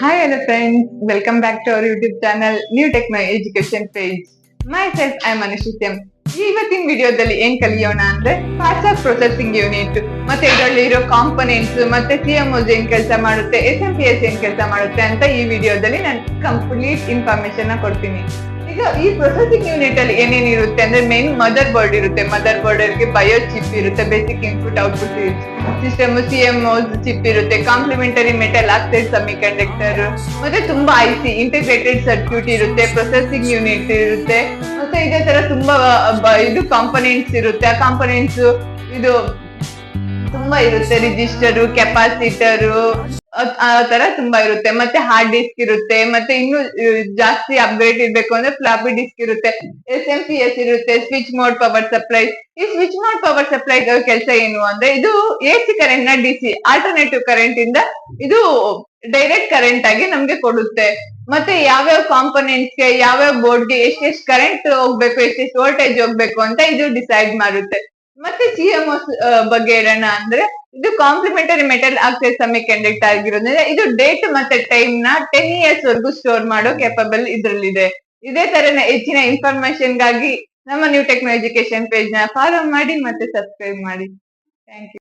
Hi, hello friends. Welcome back to our YouTube channel, New Techno Education page. Myself, I'm Anishityam. ಇವತ್ತಿನ ವಿಡಿಯೋದಲ್ಲಿ ಏನ್ ಕಲಿಯೋಣ ಅಂದ್ರೆ parts of processing unit ಮತ್ತೆ ಇದರಲ್ಲಿ ಇರೋ ಕಾಂಪೊನೆಂಟ್ಸ್ ಮತ್ತೆ ಸಿಎಂಒಸ್ ಏನ್ ಕೆಲಸ ಮಾಡುತ್ತೆ, ಎಸ್ಎಂಪಿಎಸ್ ಏನ್ ಕೆಲಸ ಮಾಡುತ್ತೆ ಅಂತ ಈ ವಿಡಿಯೋದಲ್ಲಿ ನಾನು ಕಂಪ್ಲೀಟ್ ಇನ್ಫಾರ್ಮೇಶನ್ ಕೊಡ್ತೀನಿ. ಈಗ ಈ ಪ್ರೊಸೆಸಿಂಗ್ ಯೂನಿಟ್ ಅಲ್ಲಿ ಏನೇನ್ ಇರುತ್ತೆ ಅಂದ್ರೆ ಮೇನ್ ಮದರ್ ಬೋರ್ಡ್ ಇರುತ್ತೆ. ಮದರ್ ಬೋರ್ಡ್ ಅಲ್ಲಿ ಬಯೋ ಚಿಪ್ ಇರುತ್ತೆ, basic input output system, CMOS chip ಇರುತ್ತೆ, complementary metal oxide semiconductor, ಮತ್ತೆ ತುಂಬಾ ಐಸಿ ಇಂಟಿಗ್ರೇಟೆಡ್ ಸರ್ಕ್ಯೂಟ್ ಇರುತ್ತೆ, ಪ್ರೊಸೆಸಿಂಗ್ ಯೂನಿಟ್ ಇರುತ್ತೆ, ಮತ್ತೆ ಇದೇ ತರ ತುಂಬಾ ಇದು ಕಾಂಪೊನೆಂಟ್ಸ್ ಇರುತ್ತೆ. ಆ ಕಾಂಪೊನೆಂಟ್ಸ್ ಇದು ತುಂಬಾ ಇರುತ್ತೆ, ರಿಜಿಸ್ಟರ್, ಕೆಪಾಸಿಟರ್, ಆ ತರ ತುಂಬಾ ಇರುತ್ತೆ. ಮತ್ತೆ ಹಾರ್ಡ್ ಡಿಸ್ಕ್ ಇರುತ್ತೆ, ಮತ್ತೆ ಇನ್ನು ಜಾಸ್ತಿ ಅಪ್ಗ್ರೇಡ್ ಇರ್ಬೇಕು ಅಂದ್ರೆ ಫ್ಲಾಪಿ ಡಿಸ್ಕ್ ಇರುತ್ತೆ, ಎಸ್ಎಂಪಿಎಸ್ ಇರುತ್ತೆ, ಸ್ವಿಚ್ ಮೋಡ್ ಪವರ್ ಸಪ್ಲೈ. ಈ ಸ್ವಿಚ್ ಮೋಡ್ ಪವರ್ ಸಪ್ಲೈ ಕೆಲಸ ಏನು ಅಂದ್ರೆ ಇದು ಎಸಿ ಕರೆಂಟ್ ನ ಡಿಸಿ ಆಲ್ಟರ್ನೇಟಿವ್ ಕರೆಂಟ್ ಇಂದ ಇದು ಡೈರೆಕ್ಟ್ ಕರೆಂಟ್ ಆಗಿ ನಮ್ಗೆ ಕೊಡುತ್ತೆ. ಮತ್ತೆ ಯಾವ್ಯಾವ ಕಾಂಪೊನೆಂಟ್ಸ್ ಗೆ ಯಾವ್ಯಾವ ಬೋರ್ಡ್ ಗೆ ಎಷ್ಟೆಷ್ಟು ಕರೆಂಟ್ ಹೋಗ್ಬೇಕು, ಎಷ್ಟೆಷ್ಟು ವೋಲ್ಟೇಜ್ ಹೋಗ್ಬೇಕು ಅಂತ ಇದು ಡಿಸೈಡ್ ಮಾಡುತ್ತೆ. ಮತ್ತೆ ಸಿಎಂಒಸ್ ಬಗ್ಗೆ ಹೇಳೋಣ ಅಂದ್ರೆ ಇದು complementary metal oxide semi conductor ಆಗಿರೋದ್ರಿಂದ ಇದು ಡೇಟ್ ಮತ್ತೆ ಟೈಮ್ ನ 10 ಇಯರ್ಸ್ ವರ್ಗು ಸ್ಟೋರ್ ಮಾಡೋ ಕೇಪಬಲ್ ಇದ್ರಲ್ಲಿದೆ. ಇದೇ ತರನ ಹೆಚ್ಚಿನ ಇನ್ಫಾರ್ಮೇಶನ್ ಗಾಗಿ ನಮ್ಮ ನ್ಯೂ ಟೆಕ್ನೋ ಎಜುಕೇಶನ್ ಪೇಜ್ ನ ಫಾಲೋ ಮಾಡಿ ಮತ್ತೆ ಸಬ್ಸ್ಕ್ರೈಬ್ ಮಾಡಿ. Thank you.